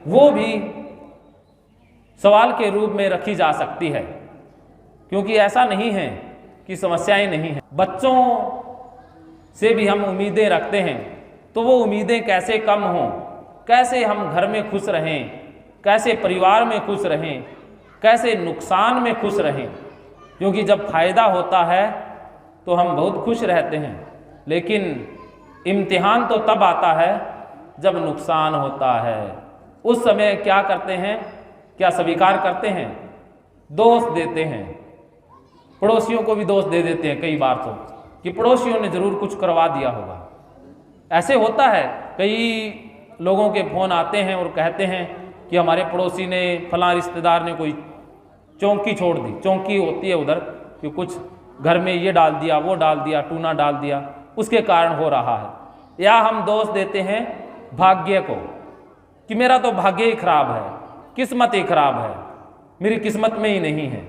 वो भी सवाल के रूप में रखी जा सकती है, क्योंकि ऐसा नहीं है कि समस्याएं नहीं हैं। बच्चों से भी हम उम्मीदें रखते हैं, तो वो उम्मीदें कैसे कम हों, कैसे हम घर में खुश रहें, कैसे परिवार में खुश रहें, कैसे नुकसान में खुश रहें। क्योंकि जब फायदा होता है तो हम बहुत खुश रहते हैं, लेकिन इम्तिहान तो तब आता है जब नुकसान होता है। उस समय क्या करते हैं, क्या स्वीकार करते हैं? दोष देते हैं। पड़ोसियों को भी दोष दे देते हैं कई बार, तो कि पड़ोसियों ने जरूर कुछ करवा दिया होगा। ऐसे होता है, कई लोगों के फोन आते हैं और कहते हैं कि हमारे पड़ोसी ने, फलां रिश्तेदार ने कोई चौकी छोड़ दी। चौकी होती है उधर कि कुछ घर में ये डाल दिया, वो डाल दिया, टूना डाल दिया, उसके कारण हो रहा है। या हम दोष देते हैं भाग्य को कि मेरा तो भाग्य ही खराब है, किस्मत ही खराब है, मेरी किस्मत में ही नहीं है।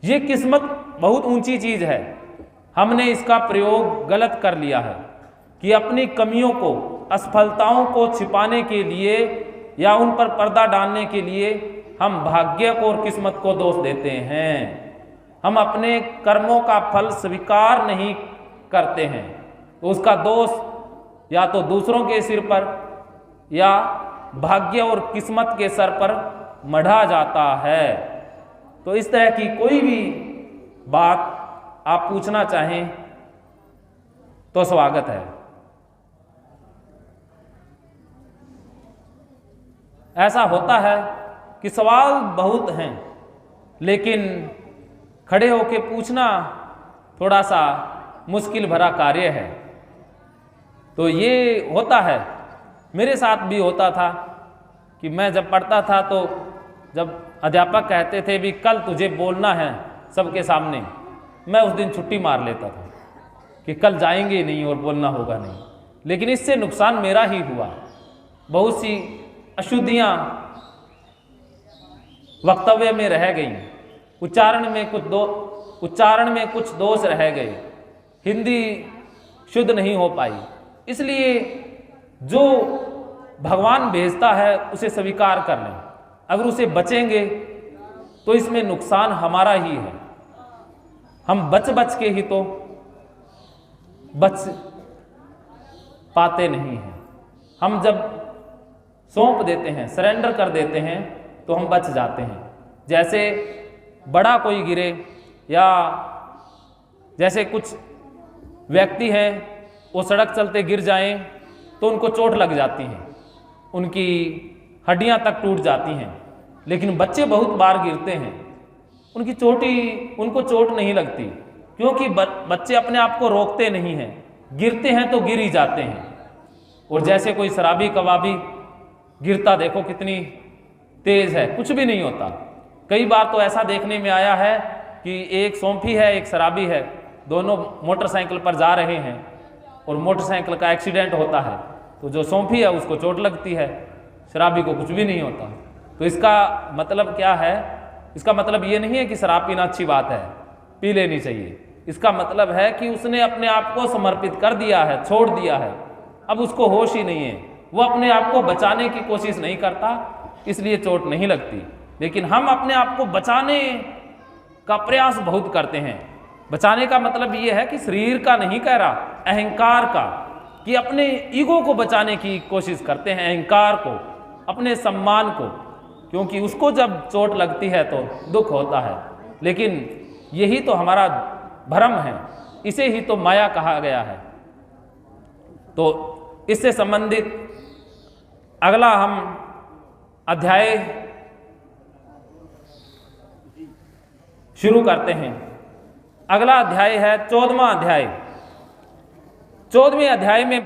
ये किस्मत बहुत ऊंची चीज है। हमने इसका प्रयोग गलत कर लिया है कि अपनी कमियों को, असफलताओं को छिपाने के लिए या उन पर पर्दा डालने के लिए हम भाग्य को और किस्मत को दोष देते हैं। हम अपने कर्मों का फल स्वीकार नहीं करते हैं, तो उसका दोष या तो दूसरों के सिर पर या भाग्य और किस्मत के सर पर मढ़ा जाता है। तो इस तरह की कोई भी बात आप पूछना चाहें तो स्वागत है। ऐसा होता है कि सवाल बहुत हैं, लेकिन खड़े होके पूछना थोड़ा सा मुश्किल भरा कार्य है। तो ये होता है, मेरे साथ भी होता था कि मैं जब पढ़ता था तो जब अध्यापक कहते थे भी कल तुझे बोलना है सबके सामने, मैं उस दिन छुट्टी मार लेता था कि कल जाएंगे नहीं और बोलना होगा नहीं। लेकिन इससे नुकसान मेरा ही हुआ। बहुत सी अशुद्धियाँ वक्तव्य में रह गई, उच्चारण में कुछ दोष रह गए, हिंदी शुद्ध नहीं हो पाई। इसलिए जो भगवान भेजता है उसे स्वीकार कर लें। अगर उसे बचेंगे तो इसमें नुकसान हमारा ही है। हम बच के ही तो बच पाते नहीं हैं। हम जब सौंप देते हैं, सरेंडर कर देते हैं, तो हम बच जाते हैं। जैसे बड़ा कोई गिरे, या जैसे कुछ व्यक्ति हैं वो सड़क चलते गिर जाएं तो उनको चोट लग जाती है, उनकी हड्डियां तक टूट जाती हैं। लेकिन बच्चे बहुत बार गिरते हैं, उनको चोट नहीं लगती, क्योंकि बच्चे अपने आप को रोकते नहीं हैं। गिरते हैं तो गिर ही जाते हैं। और जैसे कोई शराबी कबाबी गिरता देखो कितनी तेज है, कुछ भी नहीं होता। कई बार तो ऐसा देखने में आया है कि एक सौंफी है, एक शराबी है, दोनों मोटरसाइकिल पर जा रहे हैं और मोटरसाइकिल का एक्सीडेंट होता है, तो जो सौंफी है उसको चोट लगती है, शराबी को कुछ भी नहीं होता। तो इसका मतलब क्या है? इसका मतलब ये नहीं है कि शराब पीना अच्छी बात है, पी लेनी चाहिए। इसका मतलब है कि उसने अपने आप को समर्पित कर दिया है, छोड़ दिया है, अब उसको होश ही नहीं है, वो अपने आप को बचाने की कोशिश नहीं करता, इसलिए चोट नहीं लगती। लेकिन हम अपने आप को बचाने का प्रयास बहुत करते हैं। बचाने का मतलब ये है कि शरीर का नहीं कह रहा, अहंकार का, कि अपने ईगो को बचाने की कोशिश करते हैं, अहंकार को, अपने सम्मान को, क्योंकि उसको जब चोट लगती है तो दुख होता है। लेकिन यही तो हमारा भ्रम है, इसे ही तो माया कहा गया है। तो इससे संबंधित अगला हम अध्याय शुरू करते हैं। अगला अध्याय है 14वां अध्याय। 14वें अध्याय में